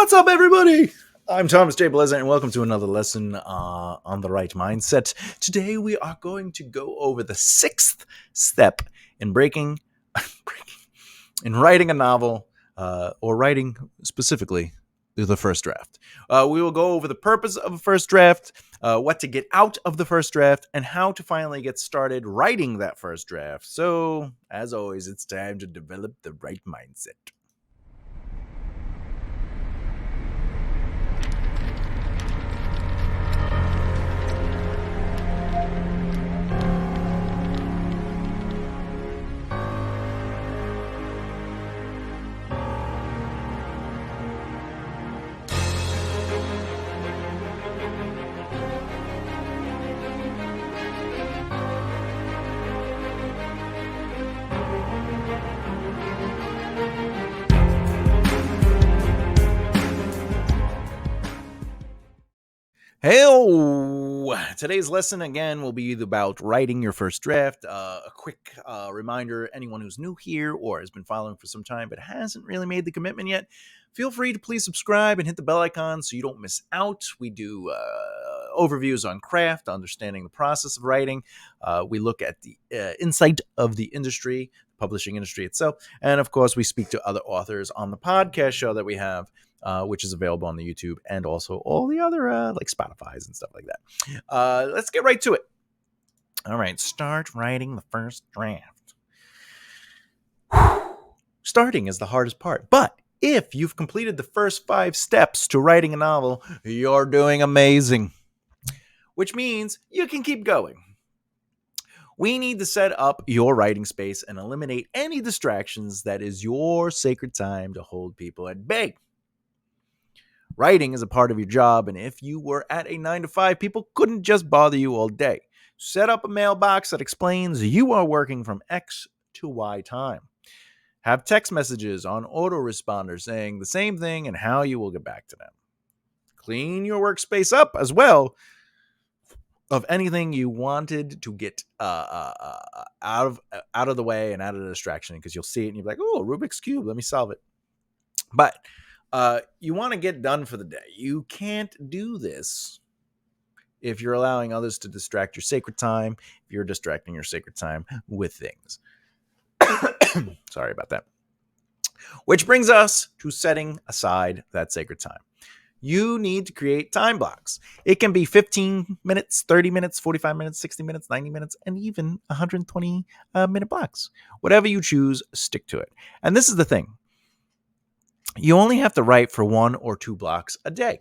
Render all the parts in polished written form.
What's up, everybody? I'm Thomas J. Bellezza, and welcome to another lesson on the right mindset. Today, we are going to go over the sixth step in in writing a novel, or writing specifically the first draft. We will go over the purpose of a first draft, what to get out of the first draft, and how to finally get started writing that first draft. So, as always, it's time to develop the right mindset. Hey, today's lesson again will be about writing your first draft. A quick reminder: anyone who's new here or has been following for some time but hasn't really made the commitment yet, feel free to please subscribe and hit the bell icon so you don't miss out. We do overviews on craft, understanding the process of writing. We look at the insight of the industry, publishing industry itself, and of course, we speak to other authors on the podcast show that we have. Which is available on the YouTube and also all the other like Spotify's and stuff like that. Let's get right to it. All right, start writing the first draft. Starting is the hardest part, but if you've completed the first 5 steps to writing a novel, you're doing amazing, which means you can keep going. We need to set up your writing space and eliminate any distractions that is your sacred time to hold people at bay. Writing is a part of your job, and if you were at a 9-to-5, people couldn't just bother you all day. Set up a mailbox that explains you are working from X to Y time. Have text messages on autoresponder saying the same thing and how you will get back to them. Clean your workspace up as well of anything you wanted to get out of the way and out of the distraction, because you'll see it and you'll be like, oh, Rubik's Cube, let me solve it. But you want to get done for the day. You can't do this if you're allowing others to distract your sacred time, if you're distracting your sacred time with things. Sorry about that. Which brings us to setting aside that sacred time. You need to create time blocks. It can be 15 minutes, 30 minutes, 45 minutes, 60 minutes, 90 minutes, and even 120 minute blocks. Whatever you choose, stick to it. And this is the thing. You only have to write for 1 or 2 blocks a day.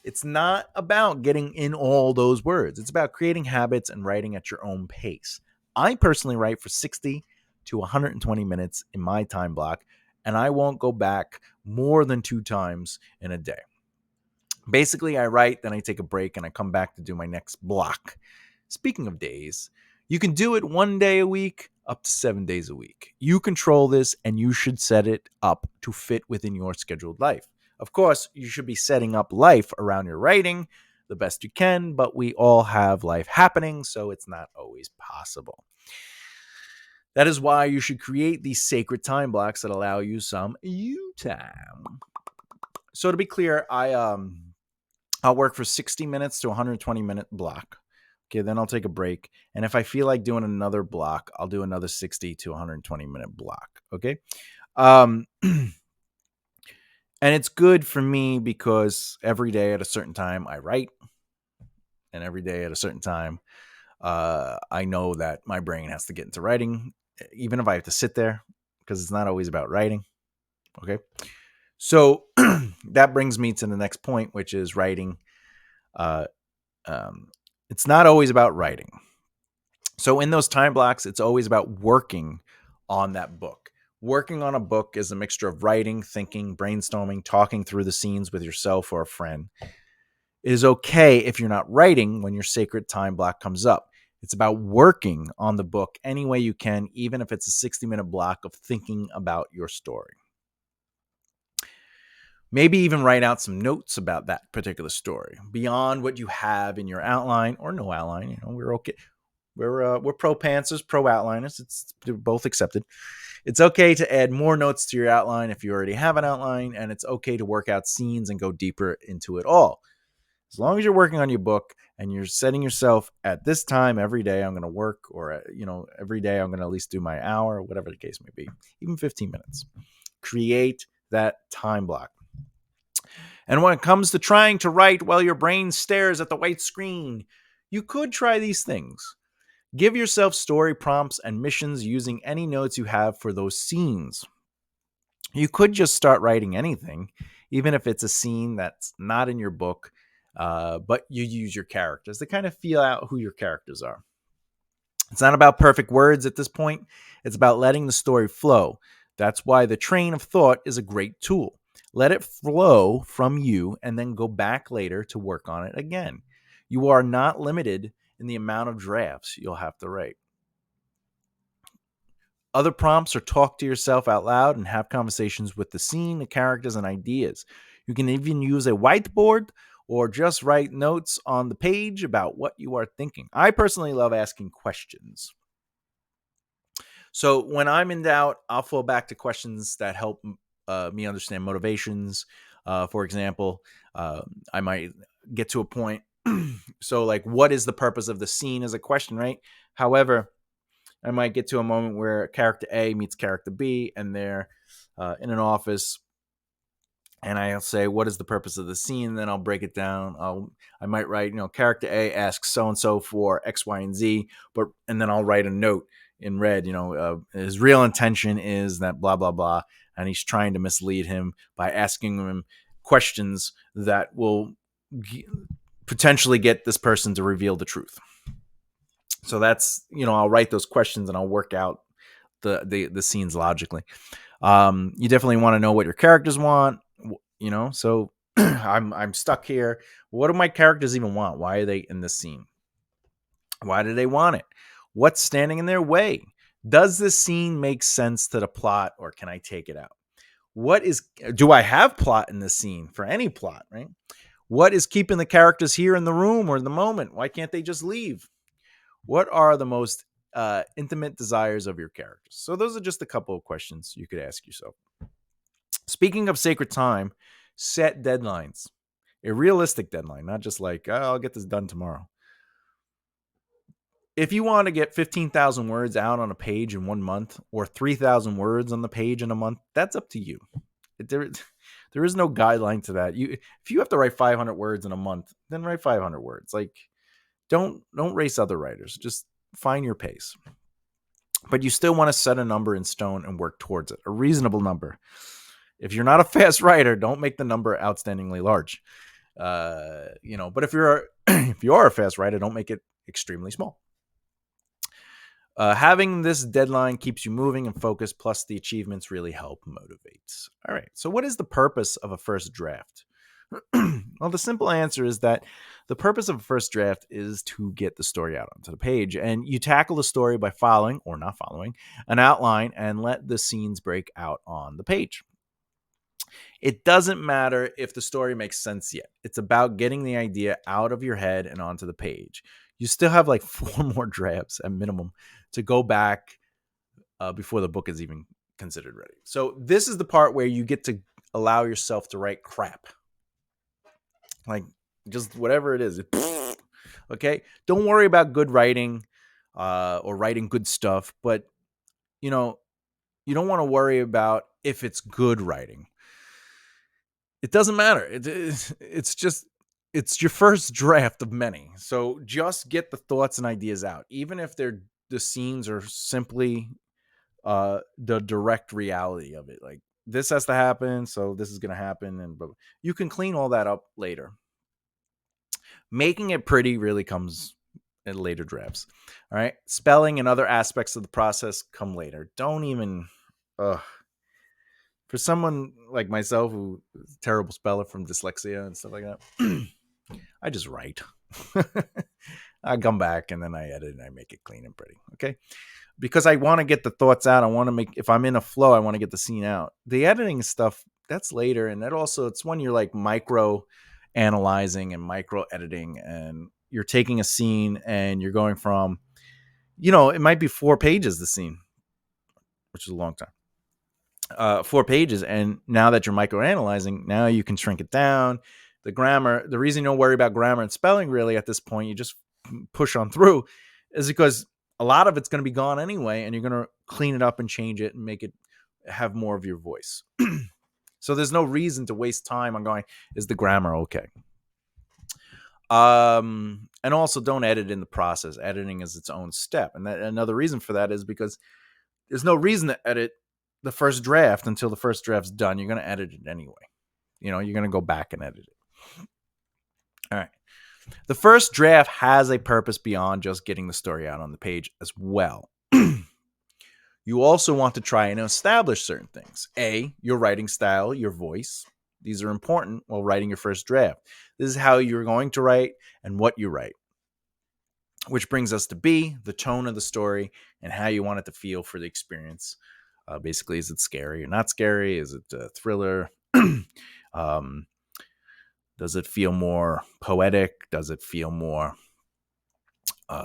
It's not about getting in all those words. It's about creating habits and writing at your own pace. I personally write for 60 to 120 minutes in my time block, and I won't go back more than 2 times in a day. Basically, I write, then I take a break, and I come back to do my next block. Speaking of days, you can do it 1 day a week, up to 7 days a week. You control this, and you should set it up to fit within your scheduled life. Of course, you should be setting up life around your writing the best you can, but we all have life happening, so it's not always possible. That is why you should create these sacred time blocks that allow you some you time. So to be clear, I'll work for 60 minutes to 120 minute block. Okay, then I'll take a break. And if I feel like doing another block, I'll do another 60 to 120 minute block. Okay. And it's good for me because every day at a certain time I write. And every day at a certain time, I know that my brain has to get into writing, even if I have to sit there, because it's not always about writing. Okay. So that brings me to the next point, which is writing. It's not always about writing. So in those time blocks, it's always about working on that book. Working on a book is a mixture of writing, thinking, brainstorming, talking through the scenes with yourself or a friend. It is okay if you're not writing when your sacred time block comes up. It's about working on the book any way you can, even if it's a 60-minute block of thinking about your story. Maybe even write out some notes about that particular story beyond what you have in your outline or no outline. We're okay. We're pro pantsers, pro outliners. They're both accepted. It's okay to add more notes to your outline if you already have an outline, and it's okay to work out scenes and go deeper into it all. As long as you're working on your book and you're setting yourself at this time every day, I'm going to work, or every day I'm going to at least do my hour, whatever the case may be, even 15 minutes. Create that time block. And when it comes to trying to write while your brain stares at the white screen, you could try these things. Give yourself story prompts and missions using any notes you have for those scenes. You could just start writing anything, even if it's a scene that's not in your book, but you use your characters to kind of feel out who your characters are. It's not about perfect words at this point. It's about letting the story flow. That's why the train of thought is a great tool. Let it flow from you and then go back later to work on it again. You are not limited in the amount of drafts you'll have to write. Other prompts are talk to yourself out loud and have conversations with the scene, the characters, and ideas. You can even use a whiteboard or just write notes on the page about what you are thinking. I personally love asking questions. So when I'm in doubt, I'll fall back to questions that help me understand motivations. For example, I might get to a point. So, like, what is the purpose of the scene is a question, right? However, I might get to a moment where character A meets character B, and they're in an office, and I'll say, "What is the purpose of the scene?" And then I'll break it down. I might write, character A asks so and so for X, Y, and Z, and then I'll write a note in red. His real intention is that blah blah blah, and he's trying to mislead him by asking him questions that will potentially get this person to reveal the truth. So that's, I'll write those questions and I'll work out the scenes logically. You definitely want to know what your characters want, so I'm stuck here. What do my characters even want? Why are they in this scene? Why do they want it? What's standing in their way? Does this scene make sense to the plot, or can I take it out? Do I have plot in this scene for any plot, right? What is keeping the characters here in the room or in the moment? Why can't they just leave? What are the most intimate desires of your characters? So those are just a couple of questions you could ask yourself. Speaking of sacred time, set deadlines. A realistic deadline, not just like, I'll get this done tomorrow. If you want to get 15,000 words out on a page in 1 month, or 3,000 words on the page in a month, that's up to you. There is no guideline to that. If you have to write 500 words in a month, then write 500 words. Like, don't race other writers. Just find your pace. But you still want to set a number in stone and work towards it, a reasonable number. If you're not a fast writer, don't make the number outstandingly large. But if you are a fast writer, don't make it extremely small. Having this deadline keeps you moving and focused, plus the achievements really help motivate. All right, so what is the purpose of a first draft? Well, the simple answer is that the purpose of a first draft is to get the story out onto the page, and you tackle the story by following, or not following, an outline and let the scenes break out on the page. It doesn't matter if the story makes sense yet. It's about getting the idea out of your head and onto the page. You still have like 4 more drafts at minimum to go back before the book is even considered ready. So this is the part where you get to allow yourself to write crap. Like, just whatever it is. Okay? Don't worry about good writing or writing good stuff, but you don't want to worry about if it's good writing. It doesn't matter. It's your first draft of many. So just get the thoughts and ideas out, even if the scenes are simply the direct reality of it. Like, this has to happen, so this is going to happen, and you can clean all that up later. Making it pretty really comes in later drafts. All right, spelling and other aspects of the process come later. Don't even. For someone like myself who is a terrible speller from dyslexia and stuff like that, I just write. I come back and then I edit and I make it clean and pretty. Okay. Because I want to get the thoughts out. I want to if I'm in a flow, I want to get the scene out. The editing stuff, that's later. And that also, it's when you're like micro analyzing and micro editing, and you're taking a scene and you're going from It might be 4 pages, the scene, which is a long time. 4 pages. And now that you're microanalyzing, now you can shrink it down. The grammar, the reason you don't worry about grammar and spelling really at this point, you just push on through, is because a lot of it's going to be gone anyway, and you're going to clean it up and change it and make it have more of your voice. So there's no reason to waste time on going, is the grammar okay? And also don't edit in the process. Editing is its own step. And another reason for that is because there's no reason to edit the first draft until the first draft's done. You're going to edit it anyway. You're going to go back and edit it. All right. The first draft has a purpose beyond just getting the story out on the page as well. You also want to try and establish certain things. A, your writing style, your voice. These are important while writing your first draft. This is how you're going to write and what you write. Which brings us to B, the tone of the story and how you want it to feel for the experience. Basically, is it scary or not scary? Is it a thriller? Does it feel more poetic? Does it feel more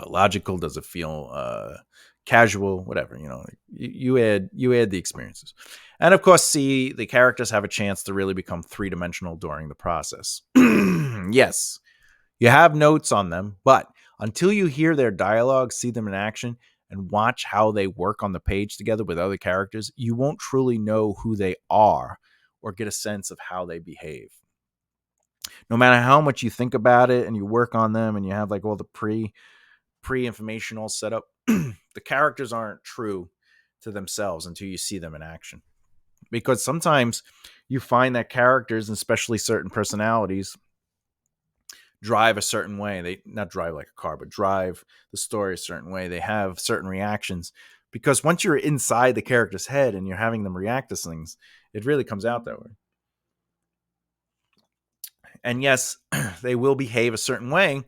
logical? Does it feel casual? Whatever, you add the experiences. And of course, C, the characters have a chance to really become 3-dimensional during the process. Yes, you have notes on them, but until you hear their dialogue, see them in action, and watch how they work on the page together with other characters, you won't truly know who they are or get a sense of how they behave. No matter how much you think about it and you work on them and you have like all the pre-information all set up, the characters aren't true to themselves until you see them in action. Because sometimes you find that characters, and especially certain personalities, drive a certain way. They not drive like a car, but drive the story a certain way. They have certain reactions. Because once you're inside the character's head and you're having them react to things, it really comes out that way. And yes, they will behave a certain way,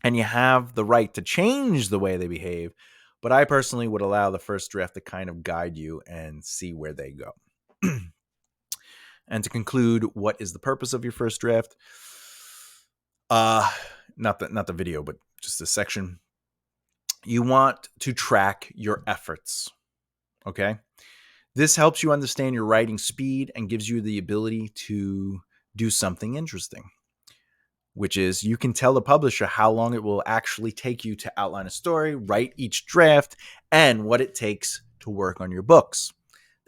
and you have the right to change the way they behave. But I personally would allow the first draft to kind of guide you and see where they go. And to conclude, what is the purpose of your first draft? Not the video, but just this section. You want to track your efforts. Okay? This helps you understand your writing speed and gives you the ability to do something interesting, which is you can tell the publisher how long it will actually take you to outline a story, write each draft, and what it takes to work on your books.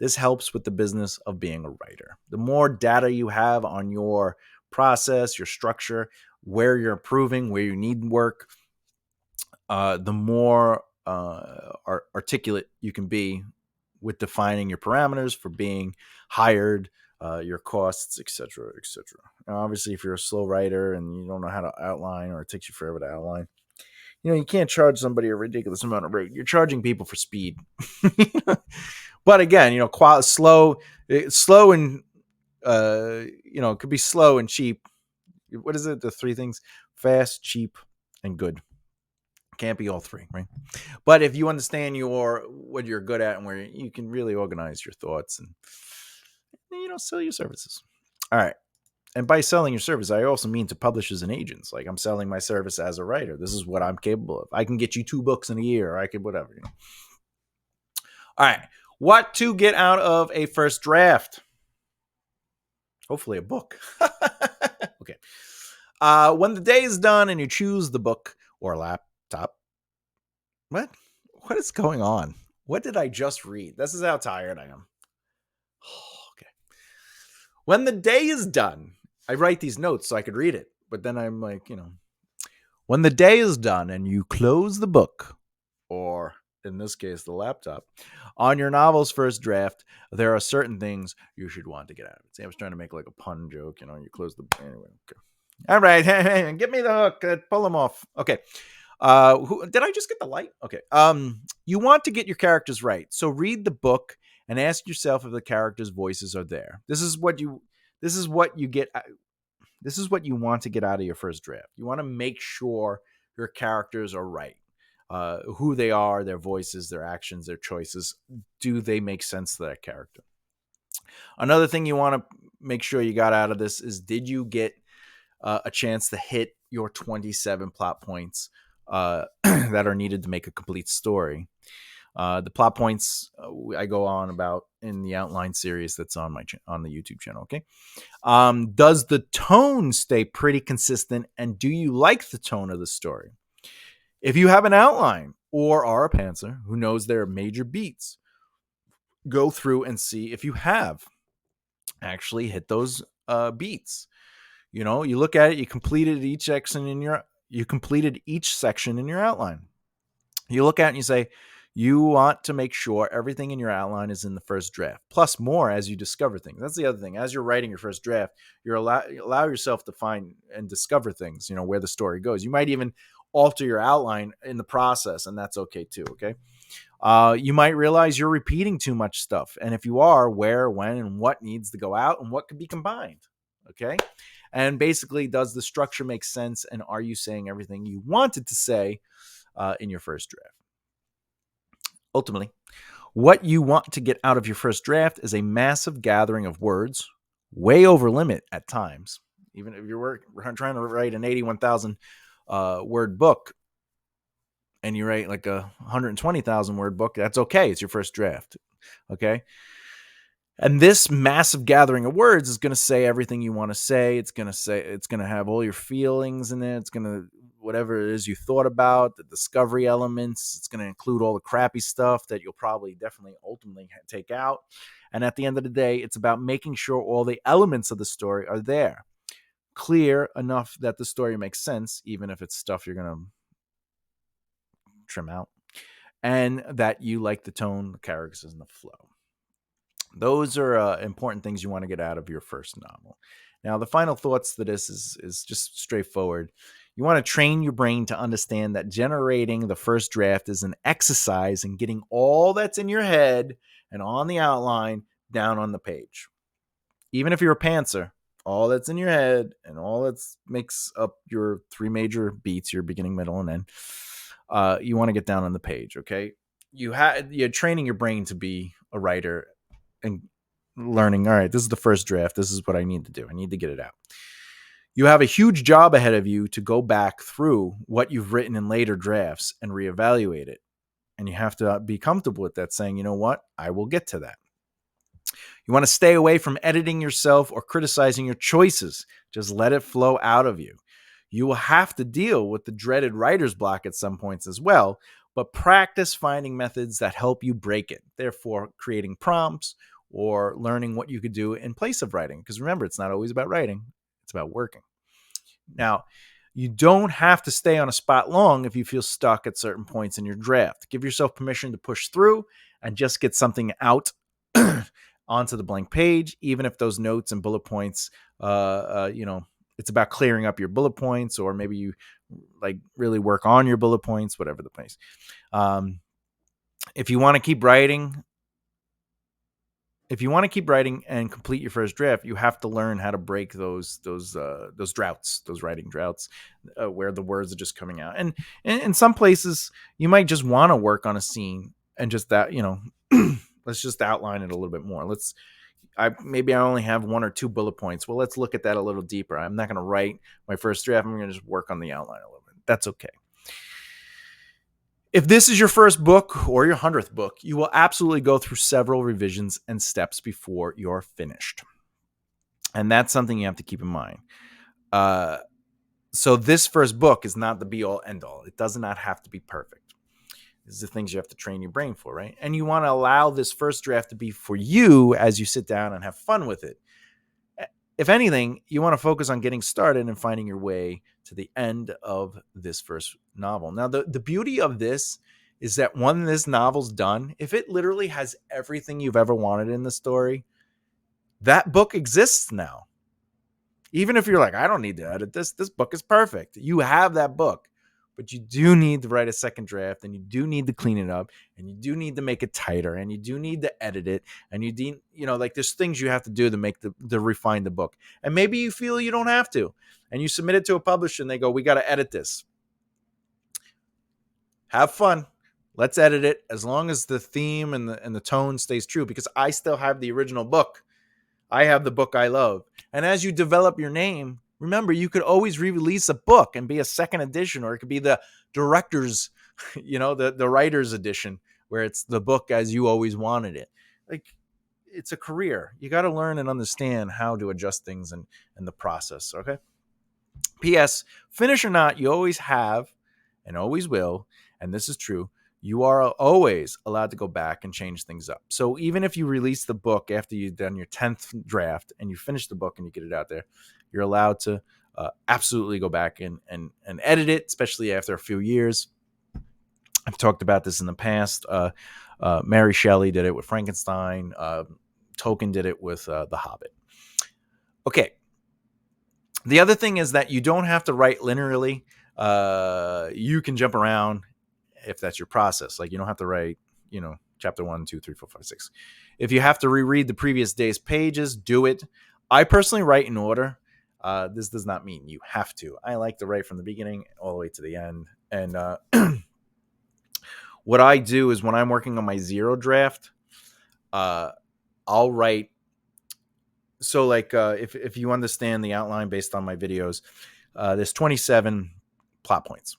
This helps with the business of being a writer. The more data you have on your process, your structure, where you're improving, where you need work, the more articulate you can be with defining your parameters for being hired, your costs, etc., etc. Now, obviously, if you're a slow writer and you don't know how to outline, or it takes you forever to outline, you can't charge somebody a ridiculous amount of rate. You're charging people for speed. But again, slow and it could be slow and cheap. What is it? The 3 things: fast, cheap, and good. Can't be all 3, right? But if you understand what you're good at and where you can really organize your thoughts and sell your services. All right. And by selling your service, I also mean to publishers and agents. Like, I'm selling my service as a writer. This is what I'm capable of. I can get you 2 books in a year, or I could whatever. All right. What to get out of a first draft? Hopefully a book. Okay. When the day is done and you choose the book or laptop. What is going on? What did I just read? This is how tired I am. Okay. When the day is done, I write these notes so I could read it. But then I'm like, when the day is done and you close the book, or in this case, the laptop, on your novel's first draft, there are certain things you should want to get out of it. See, I was trying to make like a pun joke, you close the anyway. Okay. All right, hey, get me the hook. Pull them off. Okay. Did I just get the light? Okay. You want to get your characters right, so read the book and ask yourself if the characters' voices are there. This is what you get. This is what you want to get out of your first draft. You want to make sure your characters are right. Who they are, their voices, their actions, their choices. Do they make sense to that character? Another thing you want to make sure you got out of this is, did you get a chance to hit your 27 plot points that are needed to make a complete story. The plot points I go on about in the outline series that's on on the YouTube channel. Okay. Does the tone stay pretty consistent, and do you like the tone of the story? If you have an outline or are a pantser who knows their major beats, go through and see if you have actually hit those beats. You look at it, you completed each section in your outline. You look at it and you say, you want to make sure everything in your outline is in the first draft, plus more as you discover things. That's the other thing. As you're writing your first draft, you allow yourself to find and discover things, where the story goes. You might even alter your outline in the process, and that's okay too, okay? You might realize you're repeating too much stuff. And if you are, where, when, and what needs to go out and what could be combined, okay? And basically, does the structure make sense, and are you saying everything you wanted to say in your first draft? Ultimately, what you want to get out of your first draft is a massive gathering of words, way over limit at times. Even if you're trying to write an 81,000 word book and you write like a 120,000 word book, that's okay. It's your first draft. Okay. And this massive gathering of words is going to say everything you want to say. It's going to have all your feelings in it. It's going to, whatever it is you thought about, the discovery elements. It's going to include all the crappy stuff that you'll probably definitely ultimately take out. And at the end of the day, it's about making sure all the elements of the story are there, clear enough that the story makes sense, even if it's stuff you're going to trim out, and that you like the tone, the characters, and the flow. Those are important things you want to get out of your first novel. Now, the final thoughts to this is just straightforward. You want to train your brain to understand that generating the first draft is an exercise in getting all that's in your head and on the outline down on the page. Even if you're a pantser, all that's in your head and all that makes up your three major beats, your beginning, middle, and end, you want to get down on the page, okay? You're training your brain to be a writer and learning, all right, this is the first draft. This is what I need to do. I need to get it out. You have a huge job ahead of you to go back through what you've written in later drafts and reevaluate it. And you have to be comfortable with that, saying, you know what, I will get to that. You want to stay away from editing yourself or criticizing your choices. Just let it flow out of you. You will have to deal with the dreaded writer's block at some points as well, but practice finding methods that help you break it. Therefore, creating prompts or learning what you could do in place of writing. Because remember, it's not always about writing. It's about working. Now, you don't have to stay on a spot long if you feel stuck at certain points in your draft. Give yourself permission to push through and just get something out onto the blank page, even if those notes and bullet points, it's about clearing up your bullet points, or maybe you like really work on your bullet points, whatever the place. If you want to keep writing, and complete your first draft, you have to learn how to break those droughts, those writing droughts, where the words are just coming out. And in some places, you might just want to work on a scene and just that, let's just outline it a little bit more. Maybe I only have one or two bullet points. Well, let's look at that a little deeper. I'm not going to write my first draft. I'm going to just work on the outline a little bit. That's okay. If this is your first book or your 100th book, you will absolutely go through several revisions and steps before you're finished. And that's something you have to keep in mind. So this first book is not the be-all, end-all. It does not have to be perfect. These are the things you have to train your brain for, right? And you want to allow this first draft to be for you as you sit down and have fun with it. If anything, you want to focus on getting started and finding your way to the end of this first novel. Now, the beauty of this is that when this novel's done, if it literally has everything you've ever wanted in the story, that book exists now. Even if you're like, I don't need to edit this book is perfect. You have that book. But you do need to write a second draft, and you do need to clean it up, and you do need to make it tighter, and you do need to edit it, and there's things you have to do to make to refine the book. And maybe you feel you don't have to, and you submit it to a publisher, and they go, we got to edit this. Have fun. Let's edit it, as long as the theme and the tone stays true, because I still have the original book. I have the book I love. And as you develop your name, Remember, you could always re-release a book and be a second edition, or it could be the director's, the writer's edition, where it's the book as you always wanted it. Like, it's a career. You got to learn and understand how to adjust things and the process. Okay. P.S. Finish or not, you always have and always will, and this is true. You are always allowed to go back and change things up. So even if you release the book after you've done your 10th draft and you finish the book and you get it out there, you're allowed to absolutely go back and edit it, especially after a few years. I've talked about this in the past. Mary Shelley did it with Frankenstein. Tolkien did it with The Hobbit. Okay. The other thing is that you don't have to write linearly. You can jump around if that's your process. Like, you don't have to write, chapter 1, 2, 3, 4, 5, 6. If you have to reread the previous day's pages, do it. I personally write in order. This does not mean you have to. I like to write from the beginning all the way to the end. And what I do is when I'm working on my zero draft, I'll write. So like if you understand the outline based on my videos, there's 27 plot points.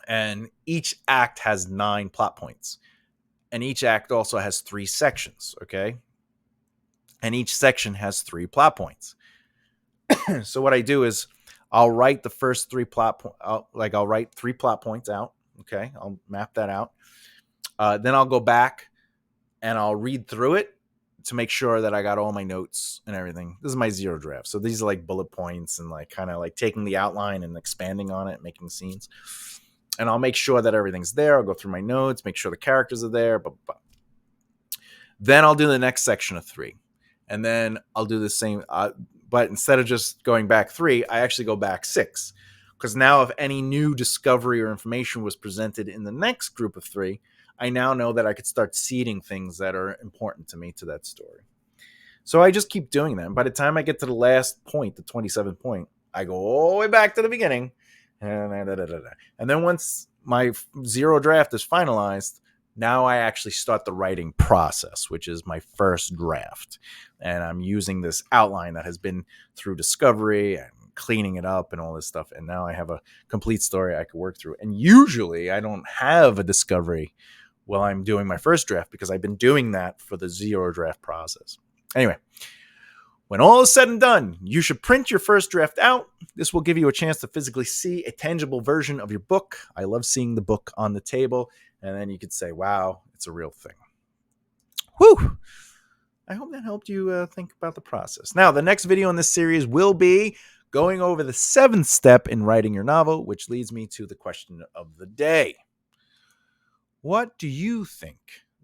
And each act has 9 plot points. And each act also has 3 sections, okay? And each section has 3 plot points. So what I do is I'll write the first 3 plot points. I'll write 3 plot points out, okay? I'll map that out. Then I'll go back and I'll read through it to make sure that I got all my notes and everything. This is my zero draft. So these are like bullet points and like kind of like taking the outline and expanding on it, making scenes. And I'll make sure that everything's there. I'll go through my notes, make sure the characters are there. Then I'll do the next section of 3. And then I'll do the same. But instead of just going back 3, I actually go back 6. Because now if any new discovery or information was presented in the next group of 3, I now know that I could start seeding things that are important to me to that story. So I just keep doing that. And by the time I get to the last point, the 27th point, I go all the way back to the beginning. And then once my zero draft is finalized, now I actually start the writing process, which is my first draft. And I'm using this outline that has been through discovery and cleaning it up and all this stuff. And now I have a complete story I can work through. And usually I don't have a discovery while I'm doing my first draft because I've been doing that for the zero draft process. Anyway, when all is said and done, you should print your first draft out. This will give you a chance to physically see a tangible version of your book. I love seeing the book on the table. And then you could say, wow, it's a real thing. Whew. I hope that helped you think about the process. Now, the next video in this series will be going over the 7th step in writing your novel, which leads me to the question of the day. What do you think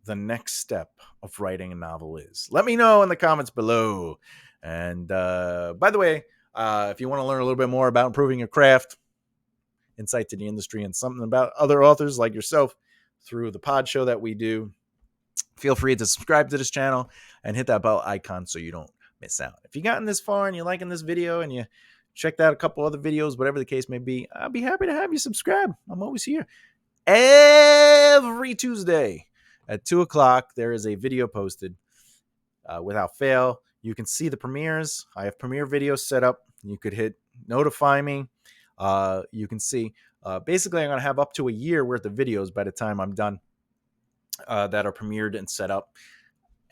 the next step of writing a novel is? Let me know in the comments below. And by the way, if you want to learn a little bit more about improving your craft, insight to the industry, and something about other authors like yourself through the pod show that we do, feel free to subscribe to this channel and hit that bell icon so you don't miss out. If you've gotten this far and you're liking this video and you checked out a couple other videos, whatever the case may be, I'd be happy to have you subscribe. I'm always here. Every Tuesday at 2 o'clock, there is a video posted without fail. You can see the premieres. I have premiere videos set up. You could hit notify me. You can see. Basically, I'm going to have up to a year worth of videos by the time I'm done that are premiered and set up.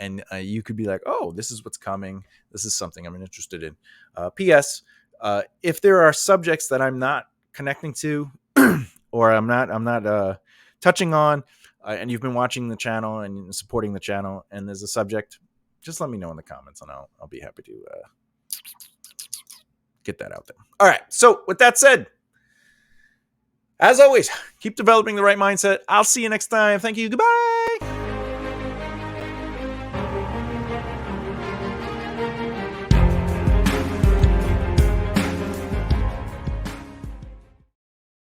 And you could be like, oh, this is what's coming. This is something I'm interested in. P.S. If there are subjects that I'm not connecting to or I'm not touching on, and you've been watching the channel and supporting the channel, and there's a subject, just let me know in the comments, and I'll be happy to get that out there. All right. So with that said, as always, keep developing the right mindset. I'll see you next time. Thank you. Goodbye.